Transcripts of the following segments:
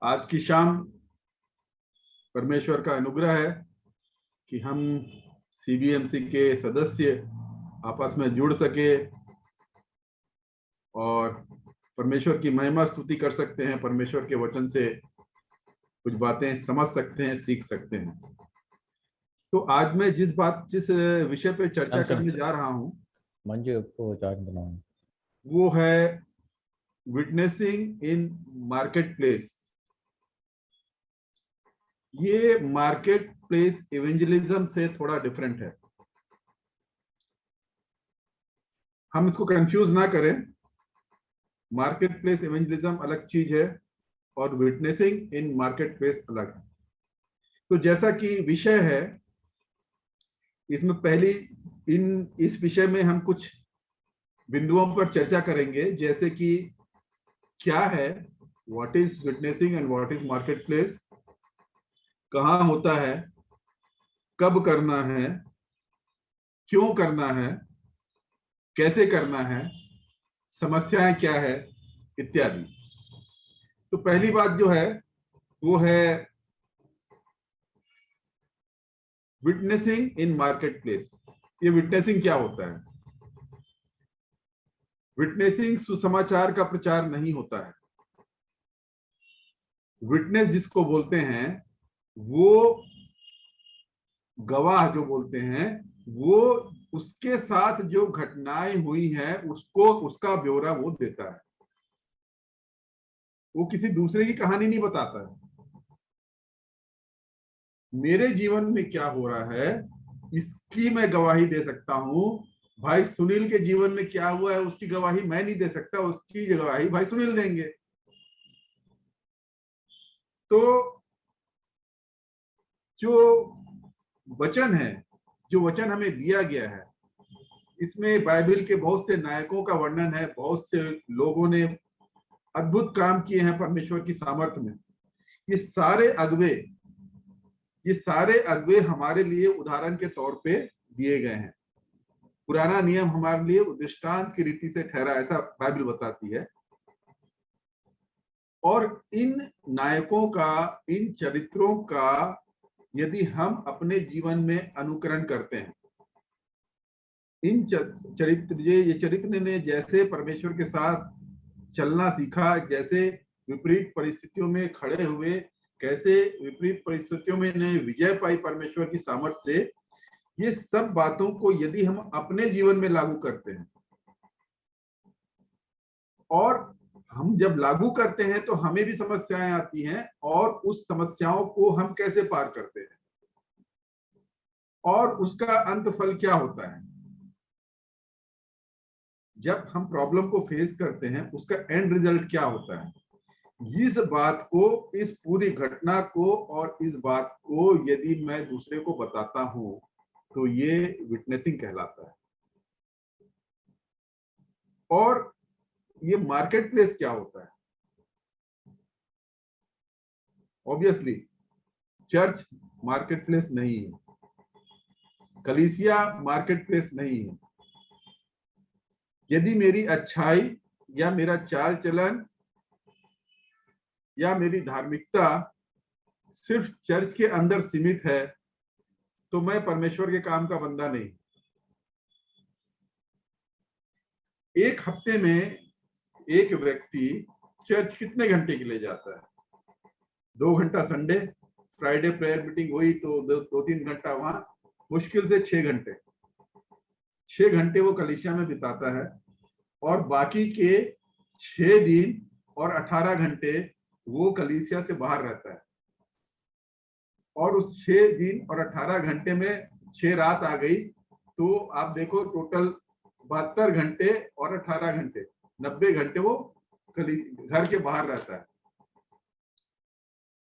आज की शाम परमेश्वर का अनुग्रह है कि हम सीबीएमसी के सदस्य आपस में जुड़ सके और परमेश्वर की महिमा स्तुति कर सकते हैं। परमेश्वर के वचन से कुछ बातें समझ सकते हैं, सीख सकते हैं। तो आज मैं जिस विषय पे चर्चा करने जा रहा हूं मंजू को चार्ट बनाओ। वो है विटनेसिंग इन मार्केट प्लेस। ये मार्केट प्लेस इवेंजलिज्म से थोड़ा डिफरेंट है। हम इसको कंफ्यूज ना करें। मार्केट प्लेस इवेंजलिज्म अलग चीज है और विटनेसिंग इन मार्केट प्लेस अलग है। तो जैसा कि विषय है, इसमें पहली इस विषय में हम कुछ बिंदुओं पर चर्चा करेंगे, जैसे कि क्या है, what is witnessing and what is market place, कहाँ होता है, कब करना है, क्यों करना है, कैसे करना है, समस्याएं क्या है, इत्यादि। तो पहली बात जो है वो है विटनेसिंग इन मार्केट प्लेस। ये विटनेसिंग क्या होता है? विटनेसिंग सुसमाचार का प्रचार नहीं होता है। विटनेस जिसको बोलते हैं वो गवाह जो बोलते हैं, वो उसके साथ जो घटनाएं हुई हैं उसको उसका ब्यौरा वो देता है। वो किसी दूसरे की कहानी नहीं बताता है। मेरे जीवन में क्या हो रहा है इसकी मैं गवाही दे सकता हूं। भाई सुनील के जीवन में क्या हुआ है उसकी गवाही मैं नहीं दे सकता, उसकी गवाही भाई सुनील देंगे। तो जो वचन है, जो वचन हमें दिया गया है, इसमें बाइबल के बहुत से नायकों का वर्णन है। बहुत से लोगों ने अद्भुत काम किए हैं परमेश्वर की सामर्थ्य में। ये सारे अगवे ये सारे अगवे हमारे लिए उदाहरण के तौर पे दिए गए हैं। पुराना नियम हमारे लिए दृष्टांत की रीति से ठहरा, ऐसा बाइबल बताती है। और इन नायकों का, इन चरित्रों का यदि हम अपने जीवन में अनुकरण करते हैं, इन ये चरित्र ने जैसे परमेश्वर के साथ चलना सीखा, जैसे विपरीत परिस्थितियों में खड़े हुए, कैसे विपरीत परिस्थितियों में ने विजय पाई परमेश्वर की सामर्थ्य से, ये सब बातों को यदि हम अपने जीवन में लागू करते हैं, और हम जब लागू करते हैं तो हमें भी समस्याएं आती हैं, और उस समस्याओं को हम कैसे पार करते हैं और उसका अंत फल क्या होता है। जब हम प्रॉब्लम को फेस करते हैं उसका एंड रिजल्ट क्या होता है, इस बात को, इस पूरी घटना को और इस बात को यदि मैं दूसरे को बताता हूं तो ये विटनेसिंग कहलाता है। और ये मार्केट प्लेस क्या होता है? ऑब्वियसली चर्च मार्केट प्लेस नहीं है, कलीसिया मार्केट प्लेस नहीं है। यदि मेरी अच्छाई या मेरा चाल चलन या मेरी धार्मिकता सिर्फ चर्च के अंदर सीमित है तो मैं परमेश्वर के काम का बंदा नहीं। एक हफ्ते में एक व्यक्ति चर्च कितने घंटे के लिए जाता है? 2 घंटा संडे, फ्राइडे प्रेयर मीटिंग हुई तो 2-3 घंटा वहां, मुश्किल से 6 घंटे। 6 घंटे वो कलीसिया में बिताता है, और बाकी के 6 दिन और 18 घंटे वो कलीसिया से बाहर रहता है। और उस 6 दिन और 18 घंटे में 6 रात आ गई तो आप देखो टोटल 72 घंटे और 18 घंटे, 90 घंटे वो घर के बाहर रहता है।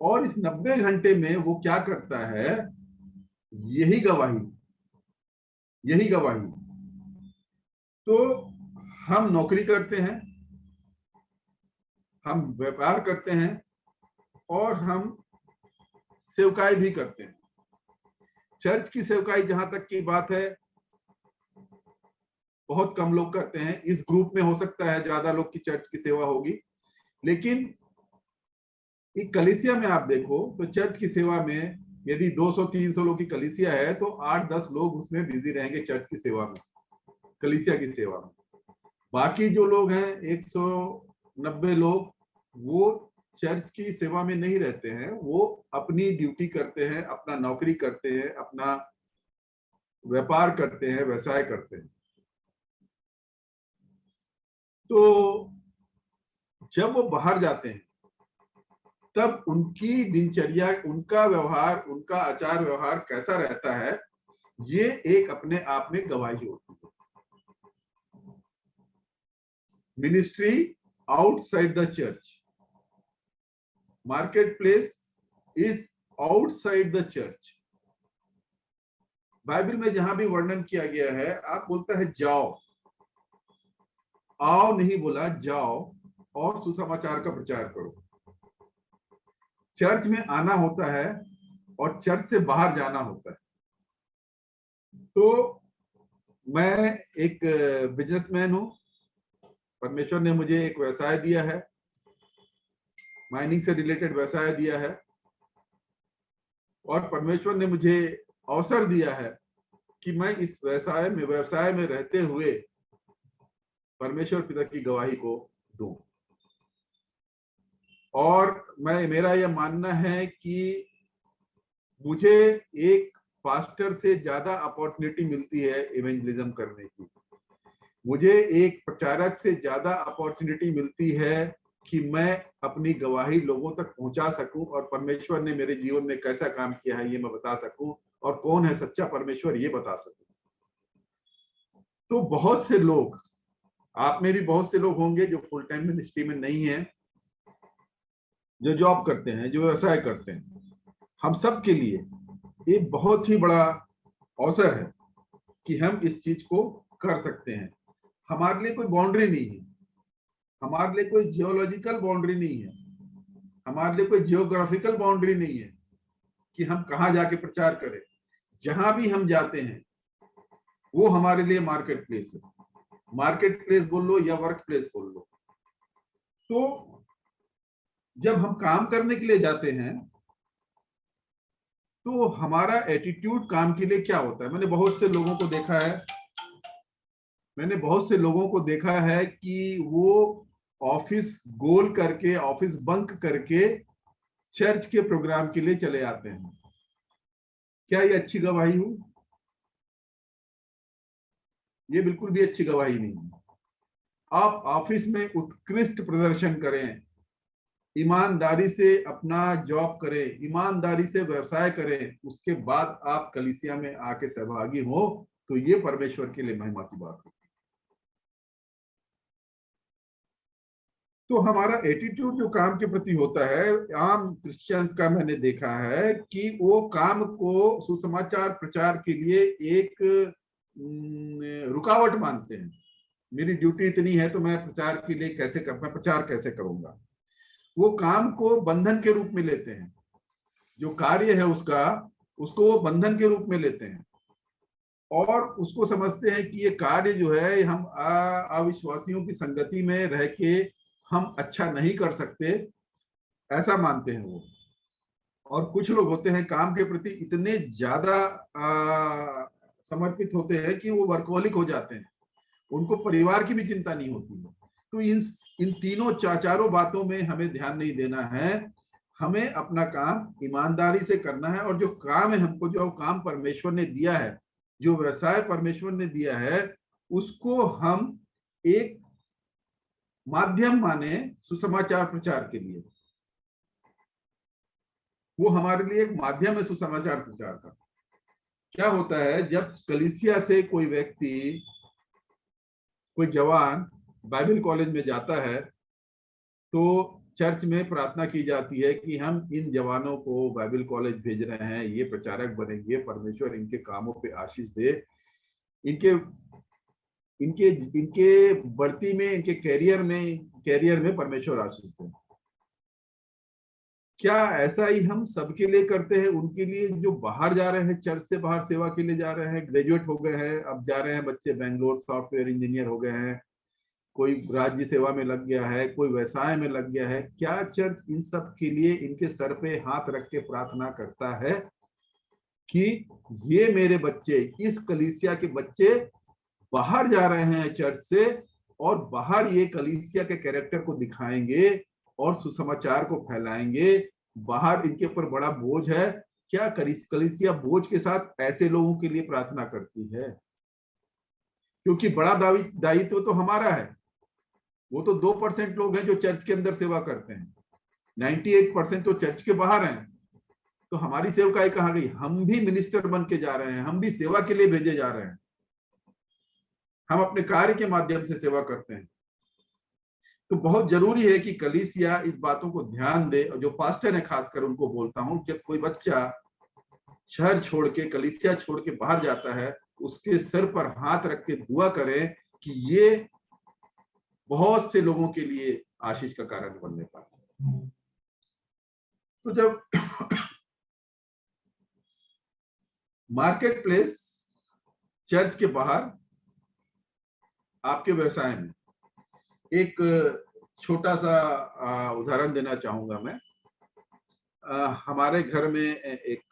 और इस 90 घंटे में वो क्या करता है? यही गवाही, यही गवाही। तो हम नौकरी करते हैं, हम व्यापार करते हैं, और हम सेवकाई भी करते हैं। चर्च की सेवकाई जहां तक की बात है बहुत कम लोग करते हैं। इस ग्रुप में हो सकता है ज्यादा लोग की चर्च की सेवा होगी, लेकिन एक कलीसिया में आप देखो तो चर्च की सेवा में यदि 200-300 लोग की कलीसिया है तो 8-10 लोग उसमें बिजी रहेंगे चर्च की सेवा में, कलीसिया की सेवा में। बाकी जो लोग हैं 190 लोग, वो चर्च की सेवा में नहीं रहते हैं, वो अपनी ड्यूटी करते हैं, अपना नौकरी करते हैं, अपना व्यापार करते हैं, व्यवसाय करते हैं। तो जब वो बाहर जाते हैं तब उनकी दिनचर्या, उनका व्यवहार, उनका आचार व्यवहार कैसा रहता है, ये एक अपने आप में गवाही होती है। Ministry outside the church, market place is outside the church. Bible में जहां भी वर्णन किया गया है, आप बोलता है जाओ, आओ नहीं बोला, जाओ और सुसमाचार का प्रचार करो। चर्च में आना होता है और चर्च से बाहर जाना होता है। तो मैं एक बिजनेसमैन हूं, परमेश्वर ने मुझे एक व्यवसाय दिया है, माइनिंग से रिलेटेड व्यवसाय दिया है, और परमेश्वर ने मुझे अवसर दिया है कि मैं इस व्यवसाय में रहते हुए परमेश्वर पिता की गवाही को दूं। और मेरा यह मानना है कि मुझे एक पास्टर से ज्यादा अपॉर्चुनिटी मिलती है इवेंजलिज्म करने की, मुझे एक प्रचारक से ज्यादा अपॉर्चुनिटी मिलती है कि मैं अपनी गवाही लोगों तक पहुंचा सकूं और परमेश्वर ने मेरे जीवन में कैसा काम किया है ये मैं बता सकूं, और कौन है सच्चा परमेश्वर ये बता सकूं। तो बहुत से लोग, आप में भी बहुत से लोग होंगे जो फुल टाइम मिनिस्ट्री में नहीं है, जो जॉब करते हैं, जो व्यवसाय करते हैं। हम सब के लिए एक बहुत ही बड़ा अवसर है कि हम इस चीज को कर सकते हैं। हमारे लिए कोई बाउंड्री नहीं है, हमारे लिए कोई जियोलॉजिकल बाउंड्री नहीं है, हमारे लिए कोई जियोग्राफिकल बाउंड्री नहीं है कि हम कहाँ जाके प्रचार करें। जहां भी हम जाते हैं वो हमारे लिए मार्केट प्लेस है। मार्केट प्लेस बोल लो या वर्क प्लेस बोल लो। तो जब हम काम करने के लिए जाते हैं तो हमारा एटीट्यूड काम के लिए क्या होता है। मैंने बहुत से लोगों को देखा है कि वो ऑफिस गोल करके, ऑफिस बंक करके चर्च के प्रोग्राम के लिए चले आते हैं। क्या ये अच्छी गवाही हुई? ये बिल्कुल भी अच्छी गवाही नहीं है। आप ऑफिस में उत्कृष्ट प्रदर्शन करें, ईमानदारी से अपना जॉब करें, ईमानदारी से व्यवसाय करें, उसके बाद आप कलीसिया में आके सहभागी हो, तो ये परमेश्वर के लिए महिमा की बात है। तो हमारा एटीट्यूड जो काम के प्रति होता है, आम क्रिश्चियंस का मैंने देखा है कि वो काम को सुसमाचार प्रचार के लिए एक रुकावट मानते हैं। मेरी ड्यूटी इतनी है तो मैं प्रचार के लिए मैं प्रचार कैसे करूंगा। वो काम को बंधन के रूप में लेते हैं, जो कार्य है उसको वो बंधन के रूप में लेते हैं, और उसको समझते हैं कि ये कार्य जो है हम अविश्वासियों की संगति में रह के हम अच्छा नहीं कर सकते, ऐसा मानते हैं वो। और कुछ लोग होते हैं काम के प्रति इतने ज्यादा समर्पित होते हैं कि वो वर्कहोलिक हो जाते हैं, उनको परिवार की भी चिंता नहीं होती है। तो इन तीनों चारों बातों में हमें ध्यान नहीं देना है। हमें अपना काम ईमानदारी से करना है, और जो काम है, हमको जो काम परमेश्वर ने दिया है, जो व्यवसाय परमेश्वर ने दिया है, उसको हम एक माध्यम माने सुसमाचार प्रचार के लिए। वो हमारे लिए एक माध्यम है सुसमाचार प्रचार का। क्या होता है, जब कलीसिया से कोई व्यक्ति, कोई जवान बाइबल कॉलेज में जाता है तो चर्च में प्रार्थना की जाती है कि हम इन जवानों को बाइबल कॉलेज भेज रहे हैं, ये प्रचारक बनेंगे, परमेश्वर इनके कामों पे आशीष दे, इनके इनके इनके बढ़ती में, इनके कैरियर में परमेश्वर आशीष दे। क्या ऐसा ही हम सबके लिए करते हैं? उनके लिए जो बाहर जा रहे हैं, चर्च से बाहर सेवा के लिए जा रहे हैं, ग्रेजुएट हो गए हैं, अब जा रहे हैं बच्चे, बेंगलोर सॉफ्टवेयर इंजीनियर हो गए हैं, कोई राज्य सेवा में लग गया है, कोई व्यवसाय में लग गया है, क्या चर्च इन सब के लिए इनके सर पे हाथ रख के प्रार्थना करता है कि ये मेरे बच्चे, इस कलीसिया के बच्चे बाहर जा रहे हैं चर्च से और बाहर ये कलीसिया के कैरेक्टर को दिखाएंगे और सुसमाचार को फैलाएंगे, बाहर इनके ऊपर बड़ा बोझ है? क्या कलीसिया बोझ के साथ ऐसे लोगों के लिए प्रार्थना करती है? क्योंकि बड़ा दायित्व तो हमारा है। वो तो 2% लोग हैं जो चर्च के अंदर सेवा करते हैं, 98% तो चर्च के बाहर हैं। तो हमारी सेवकाई कहाँ गई? हम भी मिनिस्टर बन के जा रहे हैं, हम भी सेवा के लिए भेजे जा रहे हैं, हम अपने कार्य के माध्यम से सेवा करते हैं। तो बहुत जरूरी है कि कलीसिया इस बातों को ध्यान दे, और जो पास्टर है खासकर उनको बोलता हूं, जब कोई बच्चा शहर छोड़ के, कलीसिया छोड़ के बाहर जाता है, उसके सर पर हाथ रख के दुआ करें कि ये बहुत से लोगों के लिए आशीष का कारण बनने पाए। तो जब मार्केट प्लेस चर्च के बाहर आपके व्यवसाय में, एक छोटा सा उदाहरण देना चाहूंगा मैं। हमारे घर में एक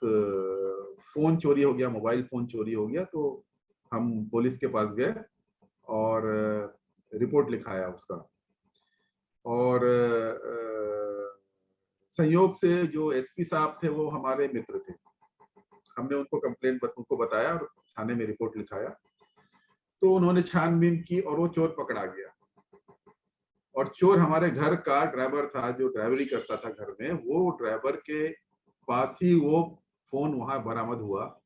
फोन चोरी हो गया, मोबाइल फोन चोरी हो गया। तो हम पुलिस के पास गए और रिपोर्ट लिखाया उसका, और संयोग से जो एसपी साहब थे वो हमारे मित्र थे। हमने उनको कंप्लेंट उनको बताया और थाने में रिपोर्ट लिखाया। तो उन्होंने छानबीन की और वो चोर पकड़ा गया। और चोर हमारे घर का ड्राइवर था, जो ड्राइवरी करता था घर में। वो ड्राइवर के पास ही वो फोन वहां बरामद हुआ,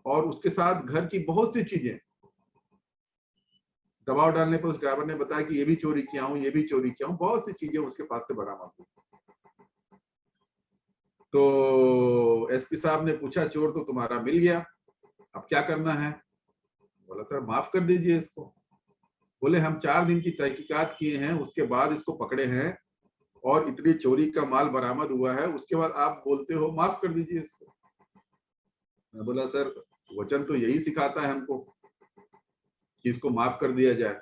और उसके साथ घर की बहुत सी चीजें। दबाव डालने पर उस ड्राइवर ने बताया कि ये भी चोरी किया हूं, ये भी चोरी किया हूं। बहुत सी चीजें उसके पास से बरामद हुई। तो एसपी साहब ने पूछा, चोर तो तुम्हारा मिल गया, अब क्या करना है? बोला, सर माफ कर दीजिए इसको। बोले, हम 4 दिन की तहकीकात किए हैं, उसके बाद इसको पकड़े हैं, और इतनी चोरी का माल बरामद हुआ है, उसके बाद आप बोलते हो माफ कर दीजिए इसको। मैं बोला, सर वचन तो यही सिखाता है हमको कि इसको माफ कर दिया जाए,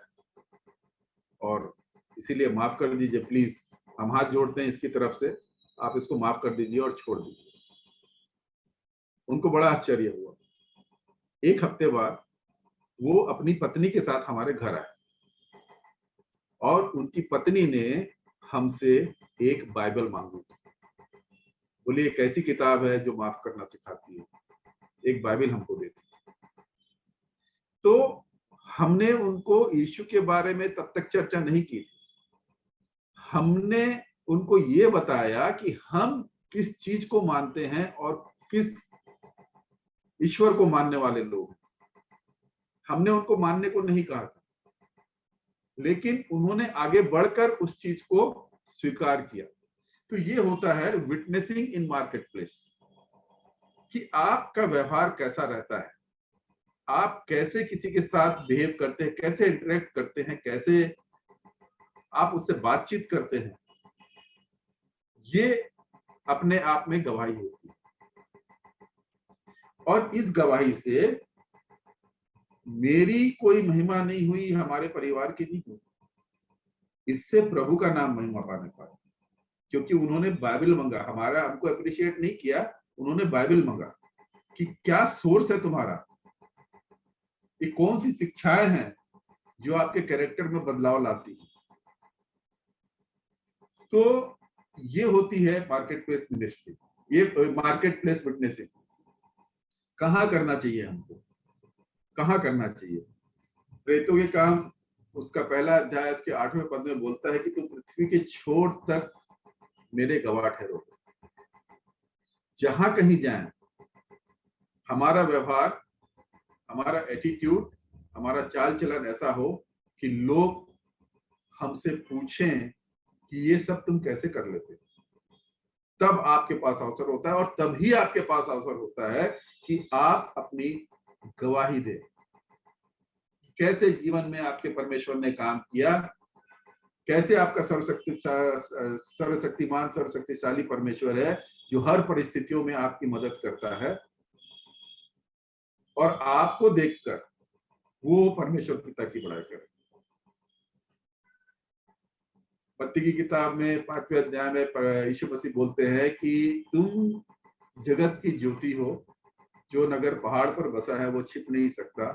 और इसीलिए माफ कर दीजिए प्लीज, हम हाथ जोड़ते हैं इसकी तरफ से, आप इसको माफ कर दीजिए और छोड़ दीजिए। उनको बड़ा आश्चर्य हुआ। 1 हफ्ते बाद वो अपनी पत्नी के साथ हमारे घर आए, और उनकी पत्नी ने हमसे एक बाइबल मांगी। बोली, एक ऐसी किताब है जो माफ करना सिखाती है, एक बाइबल हमको दे दी। तो हमने उनको यीशु के बारे में तब तक चर्चा नहीं की थी। हमने उनको ये बताया कि हम किस चीज को मानते हैं और किस ईश्वर को मानने वाले लोग हैं। हमने उनको मानने को नहीं कहा था, लेकिन उन्होंने आगे बढ़कर उस चीज को स्वीकार किया। तो ये होता है विटनेसिंग इन मार्केट प्लेस, कि आपका व्यवहार कैसा रहता है, आप कैसे किसी के साथ बिहेव करते हैं, कैसे इंटरेक्ट करते हैं, कैसे आप उससे बातचीत करते हैं। ये अपने आप में गवाही होती है, और इस गवाही से मेरी कोई महिमा नहीं हुई, हमारे परिवार की नहीं हुई, इससे प्रभु का नाम महिमा पाने पाए। क्योंकि उन्होंने बाइबल मांगा, हमारा हमको अप्रिशिएट नहीं किया, उन्होंने बाइबल मांगा कि क्या सोर्स है तुम्हारा, ये कौन सी शिक्षाएं हैं जो आपके कैरेक्टर में बदलाव लाती है। तो ये होती है मार्केट प्लेस मिनिस्ट्री, ये मार्केट प्लेस विटनेसिंग। कहाँ करना चाहिए हमको, कहाँ करना चाहिए? प्रेरितों के काम उसका पहला अध्याय उसके 8वें पद में बोलता है कि तुम पृथ्वी के छोर तक मेरे गवाह ठहरो। जहां कहीं जाएं, हमारा व्यवहार, हमारा एटीट्यूड, हमारा चाल चलन ऐसा हो कि लोग हमसे पूछें कि ये सब तुम कैसे कर लेते। तब आपके पास अवसर होता है, और तभी आपके पास अवसर होता है कि आप अपनी गवाही दें। कैसे जीवन में आपके परमेश्वर ने काम किया, कैसे आपका सर्वशक्तिमान सर्वशक्तिशाली परमेश्वर है जो हर परिस्थितियों में आपकी मदद करता है, और आपको देखकर वो परमेश्वर पिता की बड़ाई करे। मत्ती की किताब में 5वें अध्याय में यीशु मसीह बोलते हैं कि तुम जगत की ज्योति हो, जो नगर पहाड़ पर बसा है वो छिप नहीं सकता।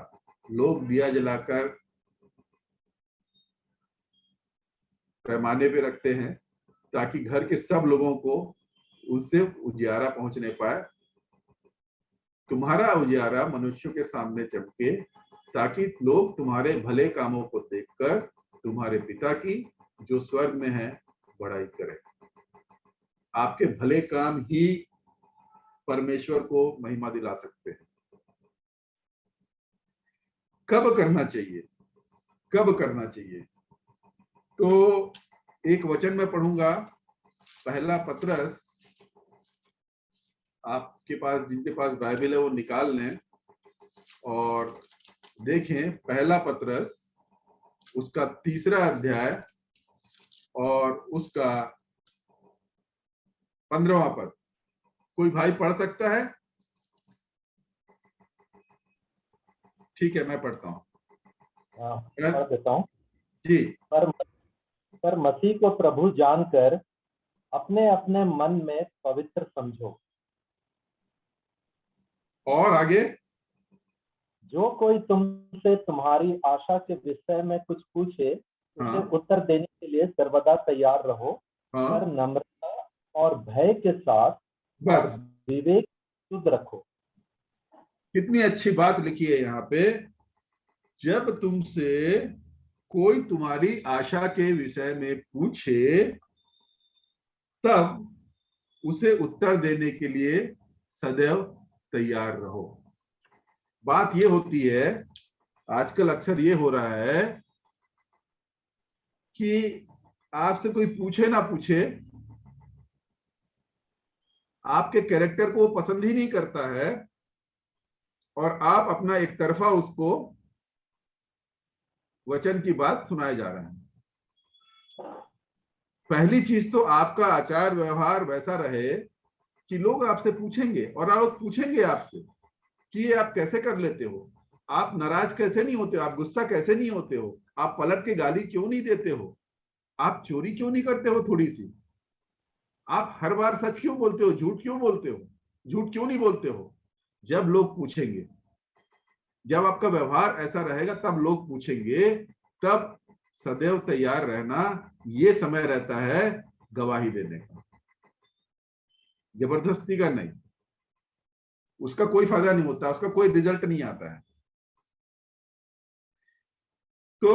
लोग दिया जलाकर पैमाने पे रखते हैं ताकि घर के सब लोगों को उससे उजियारा पहुंचने पाए। तुम्हारा उजियारा मनुष्यों के सामने चमके, ताकि लोग तुम्हारे भले कामों को देखकर तुम्हारे पिता की जो स्वर्ग में है बड़ाई करें। आपके भले काम ही परमेश्वर को महिमा दिला सकते हैं। कब करना चाहिए, कब करना चाहिए? तो एक वचन में पढ़ूंगा, पहला पत्रस, आपके पास जिनके पास बाइबल है वो निकाल लें और देखें। पहला पत्रस उसका 3रा अध्याय और उसका 15वां पद। कोई भाई पढ़ सकता है? ठीक है, मैं पढ़ता हूँ। हाँ, पढ़ देता हूँ। जी। पर मसीह को प्रभु जानकर अपने अपने मन में पवित्र समझो। और आगे, जो कोई तुमसे तुम्हारी आशा के विषय में कुछ पूछे, उसे उत्तर देने के लिए सर्वदा तैयार रहो, पर नम्रता और भय के साथ और बस विवेक शुद्ध रखो। कितनी अच्छी बात लिखी है यहाँ पे। जब तुमसे कोई तुम्हारी आशा के विषय में पूछे, तब उसे उत्तर देने के लिए सदैव तैयार रहो। बात ये होती है, आजकल अक्सर ये हो रहा है कि आपसे कोई पूछे ना पूछे, आपके कैरेक्टर को पसंद ही नहीं करता है और आप अपना एक तरफा उसको वचन की बात सुनाए जा रहे हैं। पहली चीज तो आपका आचार व्यवहार वैसा रहे कि लोग आपसे पूछेंगे, और लोग पूछेंगे आपसे कि ये आप कैसे कर लेते हो, आप नाराज कैसे नहीं होते हो, आप गुस्सा कैसे नहीं होते हो, आप पलट के गाली क्यों नहीं देते हो, आप चोरी क्यों नहीं करते हो थोड़ी सी, आप हर बार सच क्यों बोलते हो, झूठ क्यों बोलते हो, झूठ क्यों नहीं बोलते हो। जब लोग पूछेंगे, जब आपका व्यवहार ऐसा रहेगा, तब लोग पूछेंगे, तब सदैव तैयार रहना। ये समय रहता है गवाही देने का, जबरदस्ती का नहीं। उसका कोई फायदा नहीं होता, उसका कोई रिजल्ट नहीं आता है। तो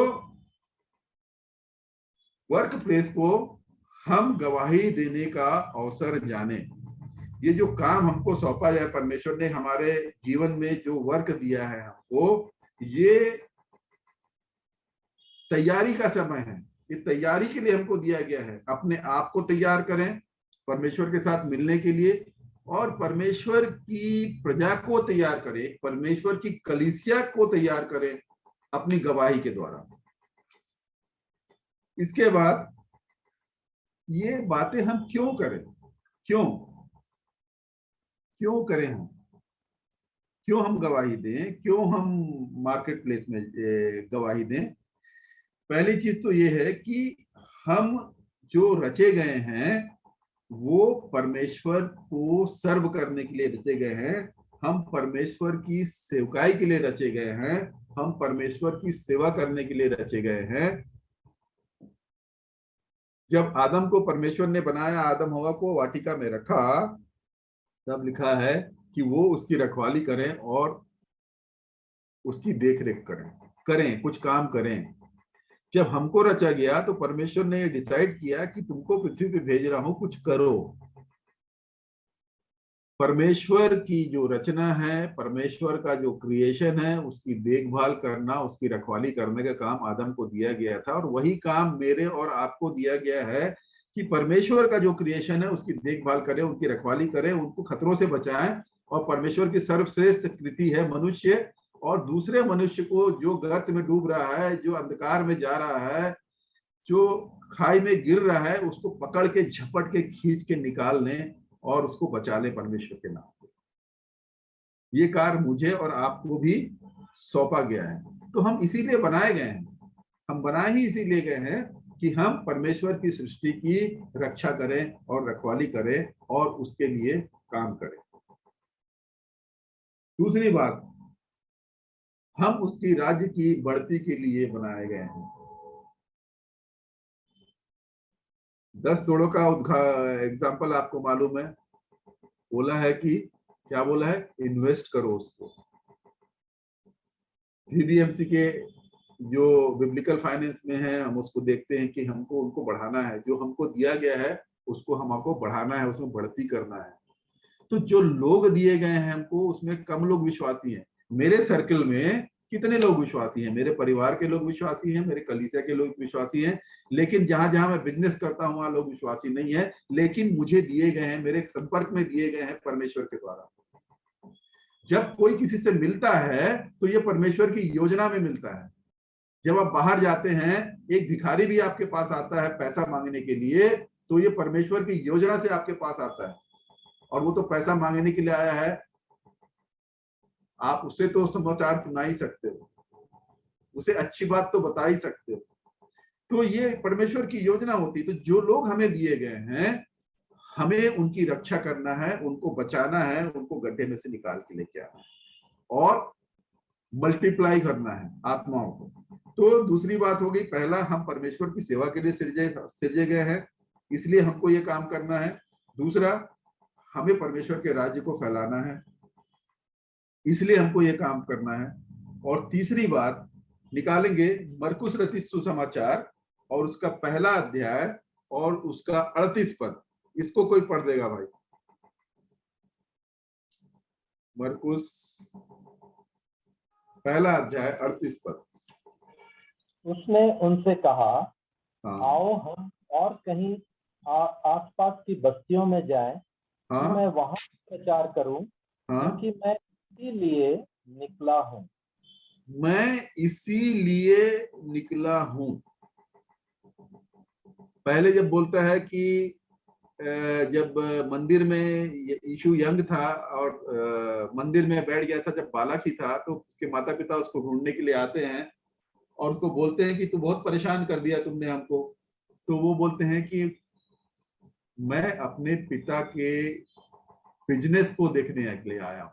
वर्क प्लेस को हम गवाही देने का अवसर जाने। ये जो काम हमको सौंपा जाए, परमेश्वर ने हमारे जीवन में जो वर्क दिया है हमको, ये तैयारी का समय है। ये तैयारी के लिए हमको दिया गया है। अपने आप को तैयार करें परमेश्वर के साथ मिलने के लिए, और परमेश्वर की प्रजा को तैयार करें, परमेश्वर की कलीसिया को तैयार करें अपनी गवाही के द्वारा। इसके बाद ये बातें हम क्यों करें, क्यों करें, हम गवाही दें, क्यों हम मार्केट प्लेस में गवाही दें। पहली चीज तो ये है कि हम जो रचे गए हैं वो परमेश्वर को सर्व करने के लिए रचे गए हैं। हम परमेश्वर की सेवकाई के लिए रचे गए हैं, हम परमेश्वर की सेवा करने के लिए रचे गए हैं। जब आदम को परमेश्वर ने बनाया, आदम हवा को वाटिका में रखा, तब लिखा है कि वो उसकी रखवाली करें और उसकी देखरेख करें, कुछ काम करें। जब हमको रचा गया तो परमेश्वर ने डिसाइड किया कि तुमको पृथ्वी पे भेज रहा हूं, कुछ करो। परमेश्वर की जो रचना है, परमेश्वर का जो क्रिएशन है, उसकी देखभाल करना, उसकी रखवाली करने का काम आदम को दिया गया था। और वही काम मेरे और आपको दिया गया है कि परमेश्वर का जो क्रिएशन है उसकी देखभाल करें, उनकी रखवाली करें, उनको खतरों से बचाएं। और परमेश्वर की सर्वश्रेष्ठ कृति है मनुष्य, और दूसरे मनुष्य को जो गर्त में डूब रहा है, जो अंधकार में जा रहा है, जो खाई में गिर रहा है, उसको पकड़ के झपट के खींच के निकाल लें और उसको बचा ले परमेश्वर के नाम पे। ये कार्य मुझे और आपको भी सौंपा गया है। तो हम इसीलिए बनाए गए हैं, हम बनाए ही इसीलिए गए हैं कि हम परमेश्वर की सृष्टि की रक्षा करें और रखवाली करें और उसके लिए काम करें। दूसरी बात, हम उसकी राज्य की बढ़ती के लिए बनाए गए हैं। 10 तोड़ों का एग्जाम्पल आपको मालूम है, बोला है कि क्या बोला है, इन्वेस्ट करो उसको। डीबीएमसी के जो बिब्लिकल फाइनेंस में है, हम उसको देखते हैं कि हमको उनको बढ़ाना है, जो हमको दिया गया है उसको हमको बढ़ाना है, उसमें बढ़ती करना है। तो जो लोग दिए गए हैं हमको, उसमें कम लोग विश्वासी हैं। मेरे सर्कल में कितने लोग विश्वासी हैं? मेरे परिवार के लोग विश्वासी हैं, मेरे कलीसिया के लोग विश्वासी हैं, लेकिन जहां जहां मैं बिजनेस करता हूं वहां लोग विश्वासी नहीं है, लेकिन मुझे दिए गए हैं, मेरे संपर्क में दिए गए हैं परमेश्वर के द्वारा। जब कोई किसी से मिलता है तो ये परमेश्वर की योजना में मिलता है। जब आप बाहर जाते हैं, एक भिखारी भी आपके पास आता है पैसा मांगने के लिए, तो ये परमेश्वर की योजना से आपके पास आता है, और वो तो पैसा मांगने के लिए आया है। आप उसे तो समाचार सुना ही सकते हो, उसे अच्छी बात तो बता ही सकते हो। तो ये परमेश्वर की योजना होती है। तो जो लोग हमें दिए गए हैं, हमें उनकी रक्षा करना है, उनको बचाना है, उनको गड्ढे में से निकाल के लेके आना है और मल्टीप्लाई करना है आत्माओं को। तो दूसरी बात हो गई, पहला, हम परमेश्वर की सेवा के लिए सिरजे गए हैं, इसलिए हमको ये काम करना है। दूसरा, हमें परमेश्वर के राज्य को फैलाना है, इसलिए हमको ये काम करना है। और तीसरी बात निकालेंगे मरकुस रचित सुसमाचार और उसका पहला अध्याय और उसका 38 पद। इसको कोई पढ़ देगा भाई? मरकुस पहला अध्याय 38 पद। उसने उनसे कहा, हाँ आओ हम और कहीं आसपास की बस्तियों में जाएं, कि हाँ मैं वहां प्रचार करूं, हाँ, क्योंकि मैं इसीलिए निकला हूं। मैं इसीलिए निकला हूं। पहले जब बोलता है कि जब मंदिर में यीशु यंग था और मंदिर में बैठ गया था, जब बालक ही था, तो उसके माता पिता उसको ढूंढने के लिए आते हैं और उसको बोलते हैं कि तू बहुत परेशान कर दिया तुमने हमको। तो वो बोलते हैं कि मैं अपने पिता के बिजनेस को देखने के लिए आया हूं,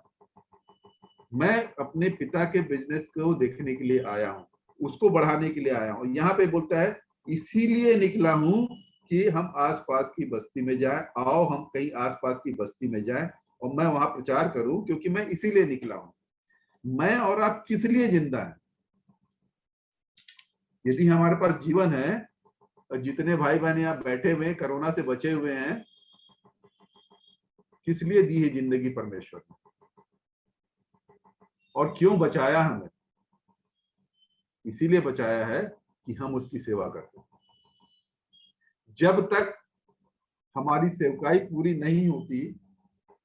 मैं अपने पिता के बिजनेस को देखने के लिए आया हूं, उसको बढ़ाने के लिए आया हूं। यहाँ पे बोलता है इसीलिए निकला हूं कि हम आसपास की बस्ती में जाएं, आओ हम कहीं आसपास की बस्ती में जाएं और मैं वहां प्रचार करूं, क्योंकि मैं इसीलिए निकला हूं। मैं और आप किस लिए जिंदा है? यदि हमारे पास जीवन है, और जितने भाई बहन यहाँ बैठे हुए कोरोना से बचे हुए हैं, किस लिए दी है जिंदगी परमेश्वर ने, और क्यों बचाया हमें? इसीलिए बचाया है कि हम उसकी सेवा कर सकें। जब तक हमारी सेवकाई पूरी नहीं होती,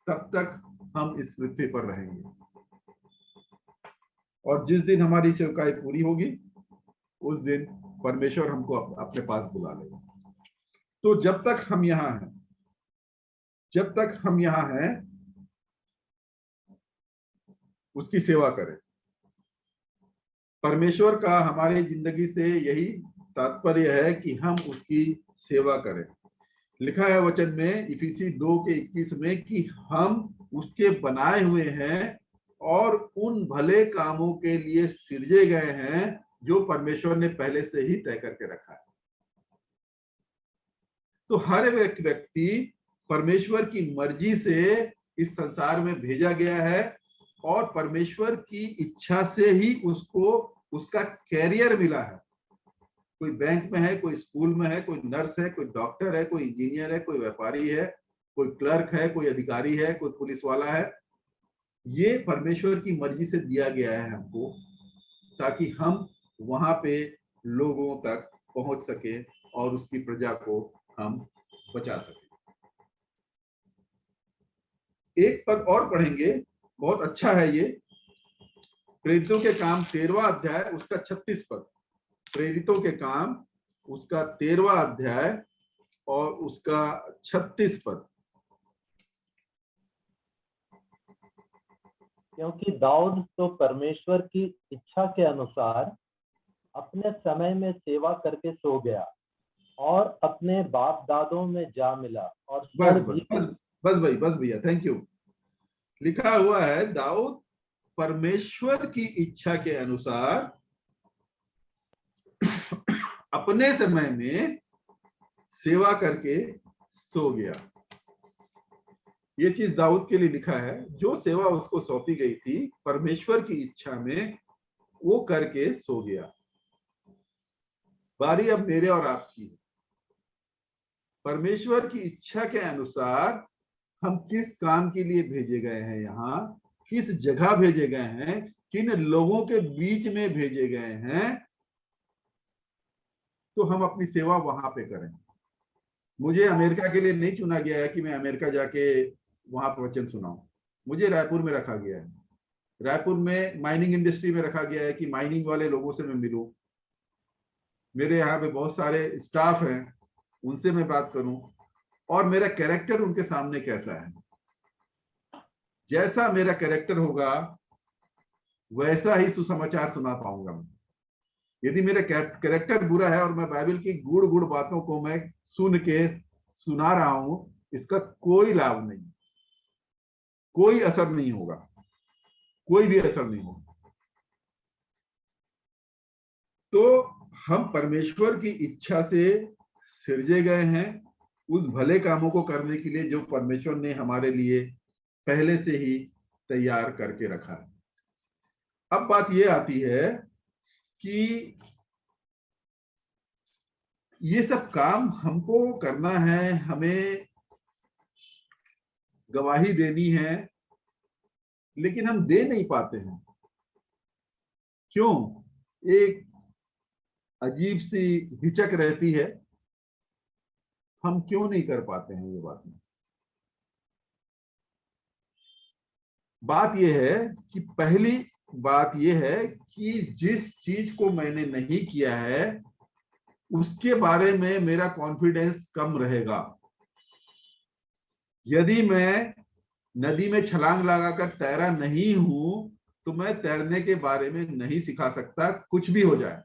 तब तक हम इस पृथ्वी पर रहेंगे, और जिस दिन हमारी सेवकाई पूरी होगी, उस दिन परमेश्वर हमको अपने पास बुला लेगा। तो जब तक हम यहाँ हैं, जब तक हम यहाँ हैं, उसकी सेवा करें। परमेश्वर का हमारी जिंदगी से यही तात्पर्य है कि हम उसकी सेवा करें। लिखा है वचन में इफिसी 2:21 में कि हम उसके बनाए हुए हैं और उन भले कामों के लिए सिरजे गए हैं जो परमेश्वर ने पहले से ही तय करके रखा है। तो हर व्यक्ति परमेश्वर की मर्जी से इस संसार में भेजा गया है, और परमेश्वर की इच्छा से ही उसको उसका कैरियर मिला है। कोई बैंक में है, कोई स्कूल में है, कोई नर्स है, कोई डॉक्टर है, कोई इंजीनियर है, कोई व्यापारी है, कोई क्लर्क है, कोई अधिकारी है, कोई पुलिस वाला है। ये परमेश्वर की मर्जी से दिया गया है हमको, ताकि हम वहां पे लोगों तक पहुंच सके और उसकी प्रजा को हम बचा सके। एक पद और पढ़ेंगे, बहुत अच्छा है ये, प्रेरितों के काम 13वां अध्याय उसका 36 पद। प्रेरितों के काम उसका 13वां अध्याय और उसका 36 पद। क्योंकि दाऊद तो परमेश्वर की इच्छा के अनुसार अपने समय में सेवा करके सो गया, और अपने बाप दादों में जा मिला और बस सड़ बस भी बस बस भाई, बस भैया, थैंक यू। लिखा हुआ है दाऊद परमेश्वर की इच्छा के अनुसार अपने समय में सेवा करके सो गया। ये चीज दाऊद के लिए लिखा है, जो सेवा उसको सौंपी गई थी परमेश्वर की इच्छा में वो करके सो गया। बारी अब मेरे और आपकी है। परमेश्वर की इच्छा के अनुसार हम किस काम के लिए भेजे गए हैं, यहाँ किस जगह भेजे गए हैं, किन लोगों के बीच में भेजे गए हैं, तो हम अपनी सेवा वहां पे करें। मुझे अमेरिका के लिए नहीं चुना गया है कि मैं अमेरिका जाके वहां पर वचन सुनाऊं। मुझे रायपुर में रखा गया है। रायपुर में माइनिंग इंडस्ट्री में रखा गया है कि माइनिंग वाले लोगों से मैं मिलूं। मेरे यहाँ पे बहुत सारे स्टाफ हैं, उनसे मैं बात करूं और मेरा कैरेक्टर उनके सामने कैसा है। जैसा मेरा कैरेक्टर होगा वैसा ही सुसमाचार सुना पाऊंगा मैं। यदि मेरा कैरेक्टर बुरा है और मैं बाइबल की गुड़ गुड़ बातों को मैं सुन के सुना रहा हूं, इसका कोई लाभ नहीं, कोई असर नहीं होगा, कोई भी असर नहीं होगा। तो हम परमेश्वर की इच्छा से सिरजे गए हैं उस भले कामों को करने के लिए जो परमेश्वर ने हमारे लिए पहले से ही तैयार करके रखा है। अब बात यह आती है कि ये सब काम हमको करना है, हमें गवाही देनी है, लेकिन हम दे नहीं पाते हैं। क्यों? एक अजीब सी हिचक रहती है, हम क्यों नहीं कर पाते हैं ये बात में। बात यह है कि पहली बात यह है कि जिस चीज को मैंने नहीं किया है उसके बारे में मेरा कॉन्फिडेंस कम रहेगा। यदि मैं नदी में छलांग लगाकर तैरा नहीं हूं तो मैं तैरने के बारे में नहीं सिखा सकता, कुछ भी हो जाए।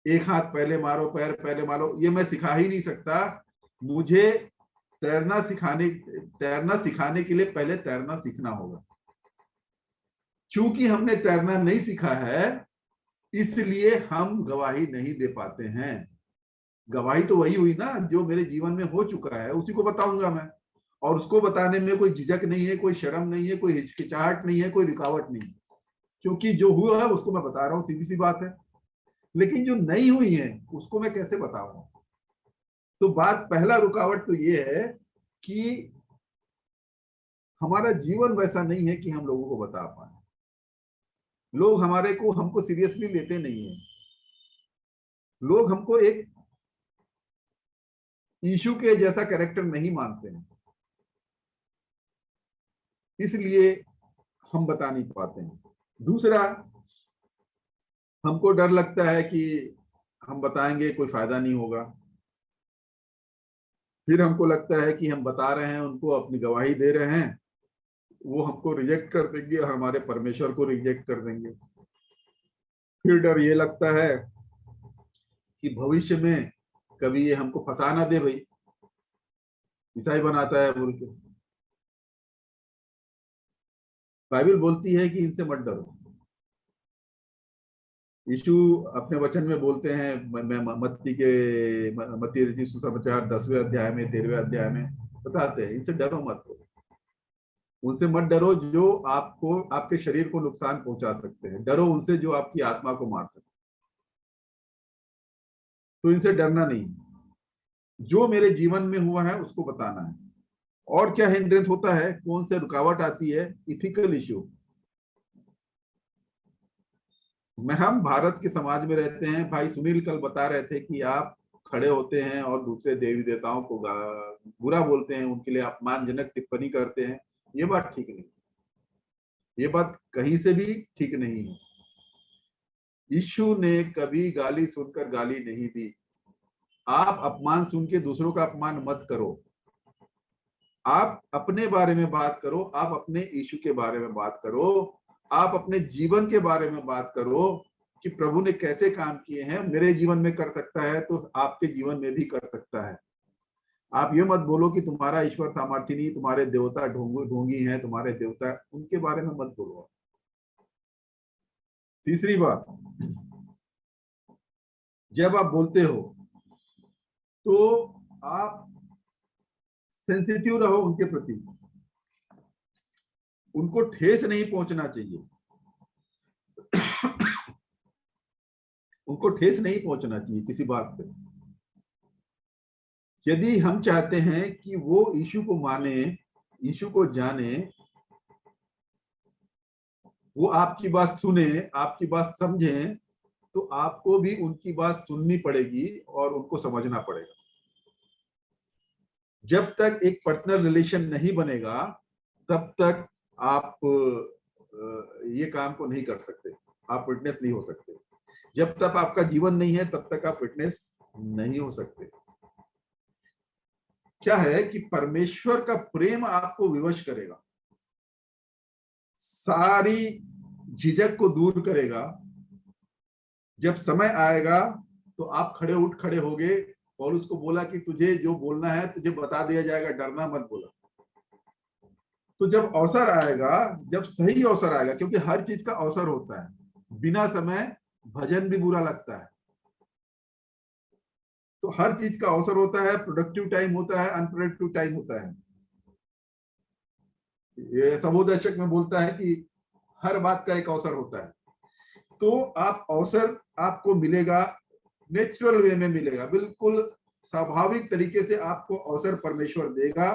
एक हाथ पहले मारो, पैर पहले मारो, ये मैं सिखा ही नहीं सकता। मुझे तैरना सिखाने के लिए पहले तैरना सीखना होगा। चूंकि हमने तैरना नहीं सीखा है इसलिए हम गवाही नहीं दे पाते हैं। गवाही तो वही हुई ना जो मेरे जीवन में हो चुका है, उसी को बताऊंगा मैं। और उसको बताने में कोई झिझक नहीं है, कोई शर्म नहीं है, कोई हिचकिचाहट नहीं है, कोई रुकावट नहीं है, क्योंकि जो हुआ है उसको मैं बता रहा हूं, सीधी सी बात है। लेकिन जो नहीं हुई है उसको मैं कैसे बताऊं? तो बात, पहला रुकावट तो ये है कि हमारा जीवन वैसा नहीं है कि हम लोगों को बता पाए। लोग हमको सीरियसली लेते नहीं है। लोग हमको एक यीशु के जैसा कैरेक्टर नहीं मानते हैं, इसलिए हम बता नहीं पाते हैं। दूसरा, हमको डर लगता है कि हम बताएंगे कोई फायदा नहीं होगा। फिर हमको लगता है कि हम बता रहे हैं, उनको अपनी गवाही दे रहे हैं, वो हमको रिजेक्ट कर देंगे और हमारे परमेश्वर को रिजेक्ट कर देंगे। फिर डर ये लगता है कि भविष्य में कभी ये हमको फंसा ना दे, भाई ईसाई बनाता है बोल के। बाइबल बोलती है कि इनसे मत डरो। यीशु अपने वचन में बोलते हैं, मत्ती रचित सुसमाचार 10वें अध्याय में 13वें अध्याय में बताते हैं, इनसे डरो मत। उनसे मत डरो जो आपको, आपके शरीर को नुकसान पहुंचा सकते हैं। डरो उनसे जो आपकी आत्मा को मार सकते हैं। तो इनसे डरना नहीं, जो मेरे जीवन में हुआ है उसको बताना है। और क्या हिंड्रेंस होता है, कौन से रुकावट आती है? Ethical issue. हम भारत के समाज में रहते हैं। भाई सुनील कल बता रहे थे कि आप खड़े होते हैं और दूसरे देवी देवताओं को बुरा बोलते हैं, उनके लिए अपमानजनक टिप्पणी करते हैं। ये बात ठीक नहीं, ये बात कहीं से भी ठीक नहीं है। यीशु ने कभी गाली सुनकर गाली नहीं दी। आप अपमान सुन के दूसरों का अपमान मत करो। आप अपने बारे में बात करो, आप अपने यीशु के बारे में बात करो, आप अपने जीवन के बारे में बात करो। कि प्रभु ने कैसे काम किए हैं, मेरे जीवन में कर सकता है तो आपके जीवन में भी कर सकता है। आप ये मत बोलो कि तुम्हारा ईश्वर सामर्थ्य नहीं, तुम्हारे देवता ढोंगी हैं, तुम्हारे देवता, उनके बारे में मत बोलो। तीसरी बात, जब आप बोलते हो तो आप सेंसिटिव रहो उनके प्रति, उनको ठेस नहीं पहुंचना चाहिए, उनको ठेस नहीं पहुंचना चाहिए किसी बात पे। यदि हम चाहते हैं कि वो यीशु को माने, यीशु को जाने, वो आपकी बात सुने, आपकी बात समझें, तो आपको भी उनकी बात सुननी पड़ेगी और उनको समझना पड़ेगा। जब तक एक पर्सनल रिलेशन नहीं बनेगा तब तक आप ये काम को नहीं कर सकते, आप विटनेस नहीं हो सकते। जब तक आपका जीवन नहीं है तब तक आप विटनेस नहीं हो सकते। क्या है कि परमेश्वर का प्रेम आपको विवश करेगा, सारी झिझक को दूर करेगा। जब समय आएगा तो आप खड़े होगे और उसको बोला कि तुझे जो बोलना है तुझे बता दिया जाएगा, डरना मत बोला। तो जब अवसर आएगा, जब सही अवसर आएगा, क्योंकि हर चीज का अवसर होता है, बिना समय भजन भी बुरा लगता है, तो हर चीज का अवसर होता है, प्रोडक्टिव टाइम होता है, अनप्रोडक्टिव टाइम होता है। ये सबोदर्शक में बोलता है कि हर बात का एक अवसर होता है। तो आप अवसर आपको मिलेगा, नेचुरल वे में मिलेगा, बिल्कुल स्वाभाविक तरीके से आपको अवसर परमेश्वर देगा।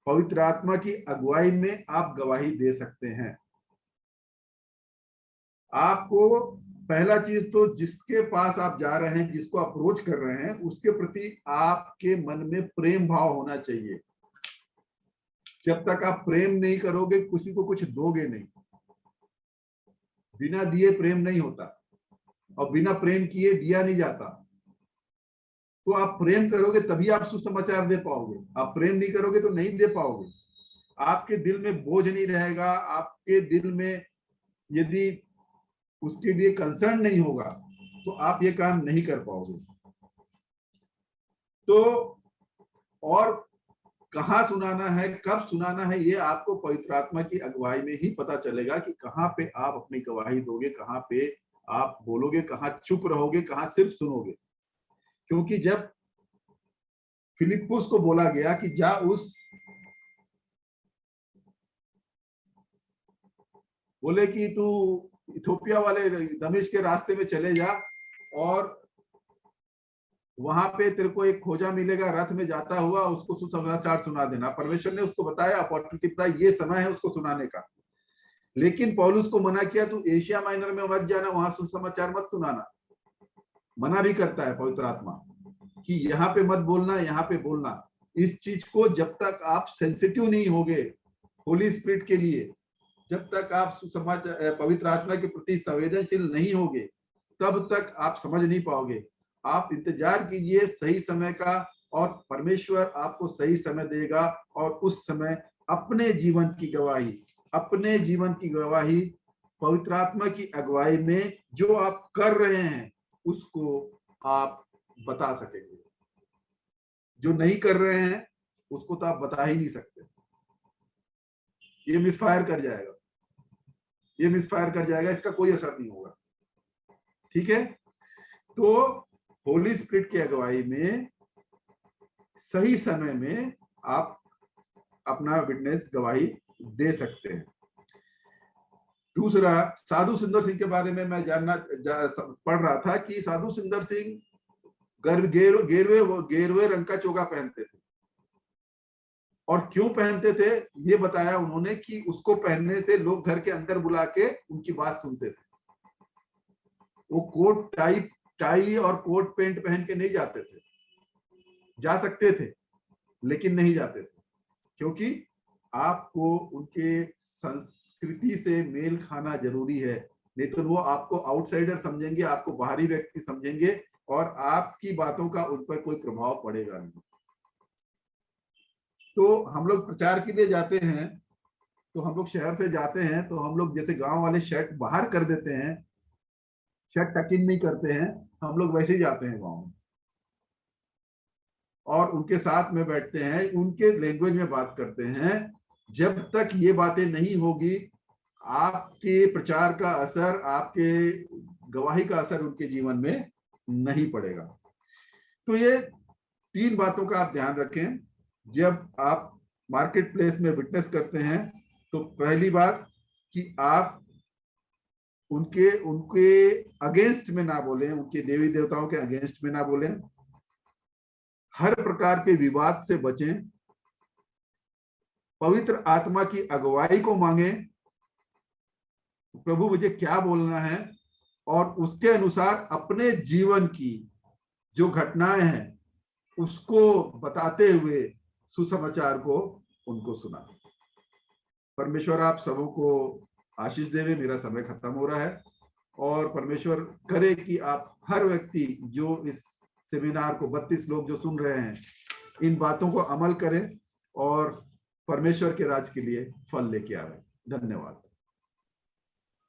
पवित्र आत्मा की अगुवाई में आप गवाही दे सकते हैं। आपको पहला चीज तो जिसके पास आप जा रहे हैं, जिसको अप्रोच कर रहे हैं, उसके प्रति आपके मन में प्रेम भाव होना चाहिए। जब तक आप प्रेम नहीं करोगे, किसी को कुछ दोगे नहीं। बिना दिए प्रेम नहीं होता और बिना प्रेम किए दिया नहीं जाता। तो आप प्रेम करोगे तभी आप सुसमाचार दे पाओगे, आप प्रेम नहीं करोगे तो नहीं दे पाओगे। आपके दिल में बोझ नहीं रहेगा, आपके दिल में यदि उसके लिए कंसर्न नहीं होगा तो आप ये काम नहीं कर पाओगे। तो और कहाँ सुनाना है, कब सुनाना है, ये आपको पवित्र आत्मा की अगुवाई में ही पता चलेगा कि कहाँ पे आप अपनी गवाही दोगे, कहाँ पे आप बोलोगे, कहाँ चुप रहोगे, कहाँ सिर्फ सुनोगे। क्योंकि जब फिलिप्पुस को बोला गया कि जा उस, बोले कि तू इथोपिया वाले दमिश्क के रास्ते में चले जा और वहां पे तेरे को एक खोजा मिलेगा रथ में जाता हुआ, उसको सुसमाचार सुना देना। परमेश्वर ने उसको बताया, अपॉर्चुनिटी बताया, ये समय है उसको सुनाने का। लेकिन पौलुस को मना किया, तू एशिया माइनर में मत जाना, वहां सुसमाचार मत सुनाना। मना भी करता है पवित्र आत्मा कि यहाँ पे मत बोलना, यहाँ पे बोलना। इस चीज को जब तक आप सेंसिटिव नहीं होगे होली स्पिरिट के लिए, जब तक आप सुसमाचार पवित्र आत्मा के प्रति संवेदनशील नहीं होगे, तब तक आप समझ नहीं पाओगे। आप इंतजार कीजिए सही समय का, और परमेश्वर आपको सही समय देगा। और उस समय अपने जीवन की गवाही, अपने जीवन की गवाही पवित्र आत्मा की अगुवाई में जो आप कर रहे हैं उसको आप बता सकेंगे। जो नहीं कर रहे हैं उसको तो आप बता ही नहीं सकते। ये मिसफायर कर जाएगा, ये मिसफायर कर जाएगा, इसका कोई असर नहीं होगा। ठीक है, तो होली स्पिरिट की अगुवाई में सही समय में आप अपना विटनेस गवाही दे सकते हैं। दूसरा, साधु सुंदर सिंह के बारे में मैं पढ़ रहा था कि साधु सुंदर सिंह गेरवे रंग का चोगा पहनते थे। और क्यों पहनते थे ये बताया उन्होंने कि उसको पहनने से लोग घर के अंदर बुला के उनकी बात सुनते थे। वो कोट टाई और कोट पेंट पहन के नहीं जाते थे, जा सकते थे लेकिन नहीं जाते थे, क्योंकि आपको उनके संस्कृति से मेल खाना जरूरी है। नहीं तो वो आपको आउटसाइडर समझेंगे, आपको बाहरी व्यक्ति समझेंगे और आपकी बातों का उन पर कोई प्रभाव पड़ेगा नहीं। तो हम लोग प्रचार के लिए जाते हैं, तो हम लोग शहर से जाते हैं, तो हम लोग जैसे गांव वाले शर्ट बाहर कर देते हैं, शायद टक इन नहीं करते हैं, हम लोग वैसे ही जाते हैं गाँव में और उनके साथ में बैठते हैं, उनके लैंग्वेज में बात करते हैं। जब तक ये बातें नहीं होगी, आपके प्रचार का असर, आपके गवाही का असर उनके जीवन में नहीं पड़ेगा। तो ये 3 बातों का आप ध्यान रखें जब आप मार्केट प्लेस में विटनेस करते हैं। तो पहली बात कि आप उनके अगेंस्ट में ना बोलें, उनके देवी देवताओं के अगेंस्ट में ना बोलें, हर प्रकार के विवाद से बचें, पवित्र आत्मा की अगुवाई को मांगें, प्रभु मुझे क्या बोलना है, और उसके अनुसार अपने जीवन की जो घटनाएं हैं उसको बताते हुए सुसमाचार को उनको सुना। परमेश्वर आप सबों को आशीष देवे। मेरा समय खत्म हो रहा है और परमेश्वर करे कि आप हर व्यक्ति जो इस सेमिनार को 32 लोग जो सुन रहे हैं, इन बातों को अमल करें और परमेश्वर के राज के लिए फल लेके आवे। धन्यवाद।